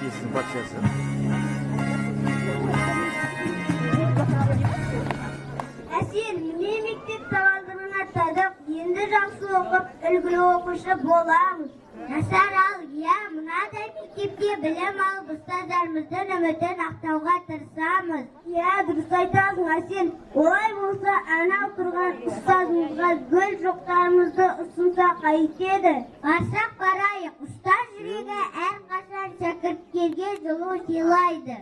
Kesin parçası. Әсел, міне мектеп табалдырығына тадық, енді жақсы оқып, үлгілі оқушы боламыз. Жасар ал, иә, мынадай мектепте білім алып, ұстаздарымыздың үмітін ақтауға тырысамыз. Иә, дұрыс айтасың, Әсел. Олай болса, анау тұрған ұстазымызға гүл жоқтарымызды ұсынса қайтеді. Барсақ барайық, ұстаз жүрегі әрқашан шәкірттерге жылу сыйлайды.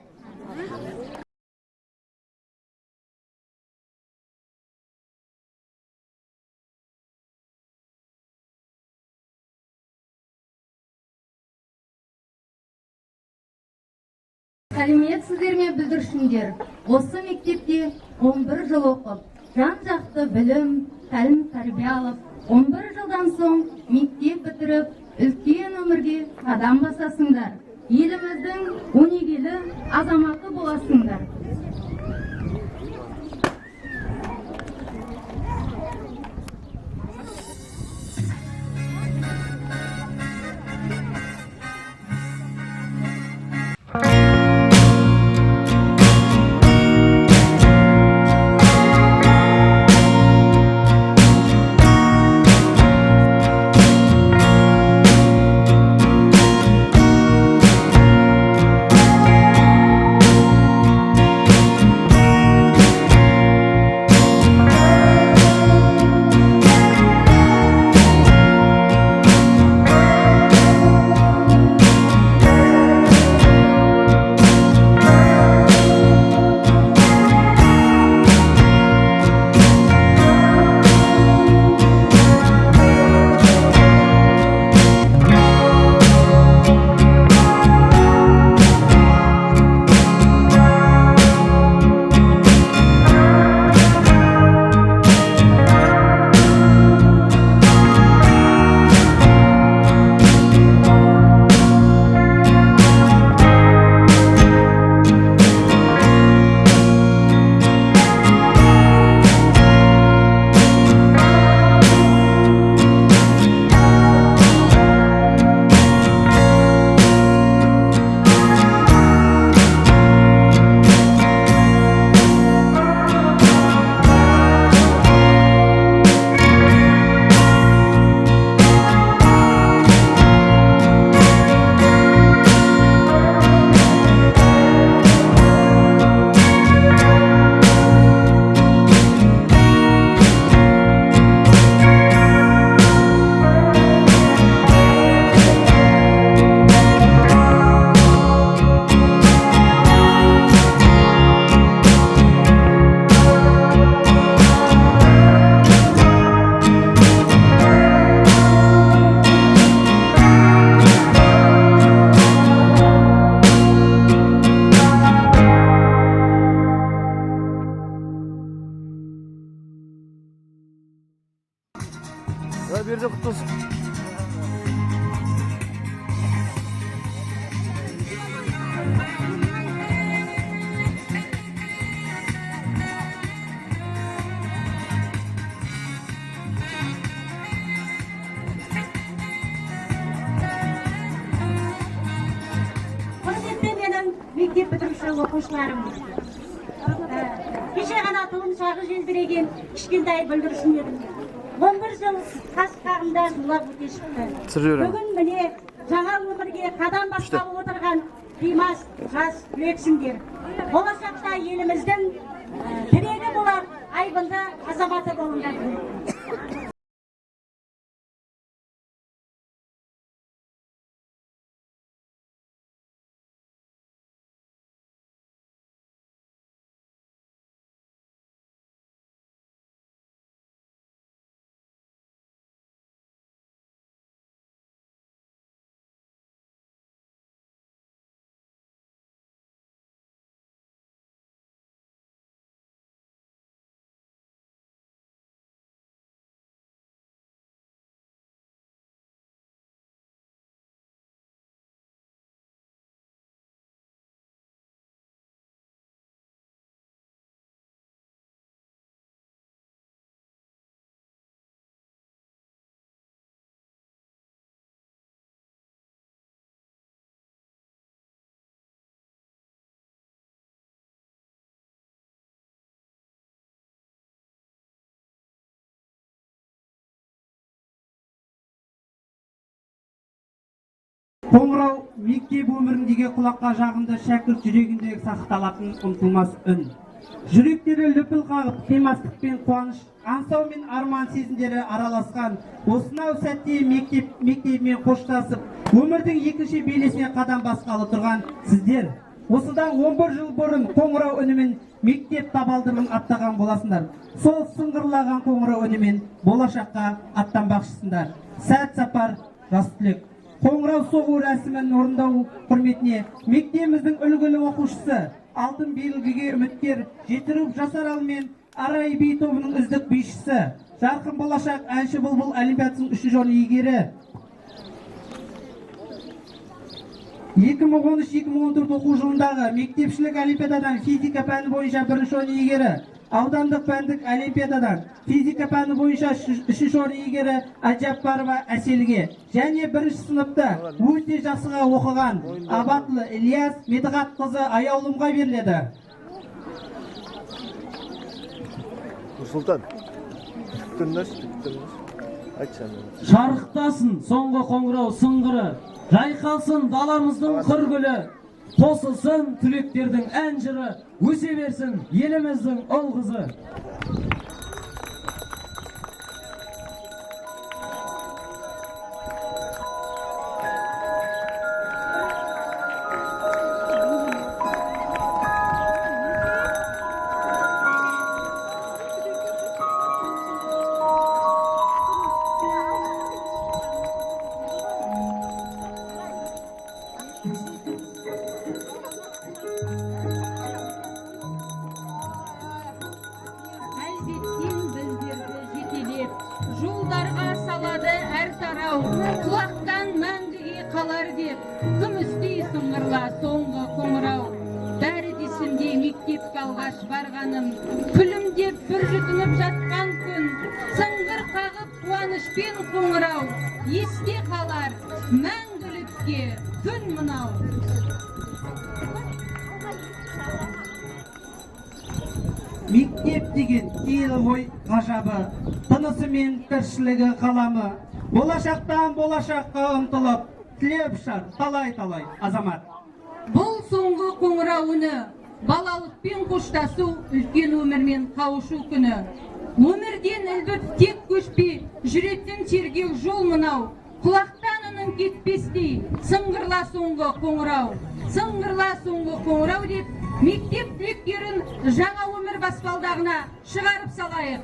Сәлеметсіздер ме бүлдіршіндер? Осы мектепте 11 жыл оқып, жан-жақты білім, тәлім-тәрбие алып, 11 жылдан соң мектеп бітіріп, үлкен өмірге қадам басасыңдар. Еліміздің өнегелі азаматы боласыңдар. Bir de kutu olsun. Құрметті менің мектеп бітіруші оқушыларым. Кеше ғана тұлымшағы желбіреген кішкентай бүлдіршін едім. 11 жыл қас қағымда зулап өте шықты. Бүгін міне жаңа өмірге қадам басқалы отырған қимас жас түлексіңдер. Болашақта еліміздің тірегі болар айбынды азаматы болыңдар. Қоңырау мектеп өміріндегі құлаққа жағымды шәкірт жүрегіндегі сақталатын ұмытылмас үн. Жүректері лүпіл қағып, қимастық пен қуаныш, аңсау мен арман сезімдері араласқан осынау сәтте мектебімен қоштасып, өмірдің екінші белесіне қадам басқалы тұрған сіздер. Осыдан 11 жыл бұрын қоңырау үнімен мектеп табалдырығын аттаған боласыңдар. Сол сыңғырлаған қоңырау үнімен болашаққа аттанбақшысыңдар. Сәт сапар, жас түлек. Қоңырау соғу рәсімін орындау құрметіне мектебіміздің үлгілі оқушысы, алтын белгіге үміткер, жетіріп жасарал мен Арай би тобының үздік бишісі, жарқын болашақ әнші бұлбұл олимпиадасының 3-ші орын иегері. 2013-2014 оқу жылындағы мектепшілік олимпиададан физика пәні бойынша 1-ші орын иегері, аудандық пәндік олимпиададан физика пәні бойынша 3-ші орын иегері Әжапбарова Әселге және 1-ші сыныпта өте жасыға оқыған Абатлы Ильяс Медіғатқызы Аяулымға беріледі. Нұрсұлтан, күттіңіз, айтсам. Шарықтасын соңғы қоңырау сыңғыры, жайқалсын даламыздың қыргүлі, қосылсын түлектердің ән жыры, өсе берсін еліміздің ұл қызы. Жолдарға салады әр тарау, құлақтан мәңгіге қалар деп, күмістей сыңғырла соңғы қоңырау. Бәрі десінде мектепке алғаш барғаным, күлімдеп бір жұтынып жатқан күн, сыңғыр қағып қуанышпен қоңырау, есте қалар мәңгілікке күн мынау. Мектеп деген киелі ой ғажабы, тынысы мен тіршілігі қаламы, болашақтан болашаққа ұмтылып, тілеп шар талай-талай азамат. Бұл соңғы қоңырау үні, балалықпен қоштасу, үлкен өмірмен қауышу күні. Өмірден ілбіп тек көшпей, жүректің тергеу жол мынау. Құлақтан үнін кетпестей, сыңғырла соңғы қоңырау. Сыңғырла соңғы қоңырау деп, мектеп түлектерін жаңа өмір баспалдағына шығарып салайық.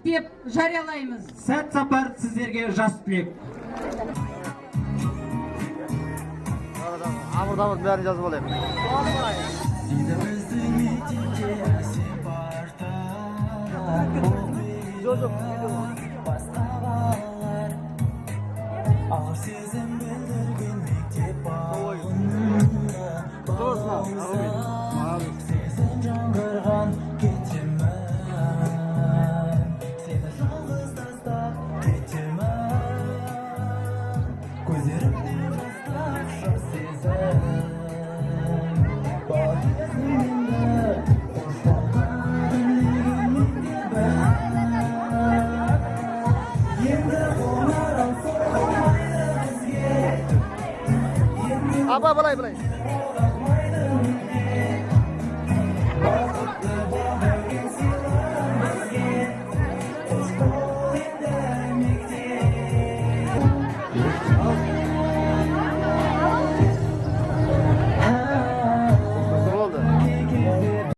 деп жариялаймыз. Сәт сапар сіздерге жас түлек. Амыр-дамыр бәрін жазып алайық. Жоқ, Apa, belai.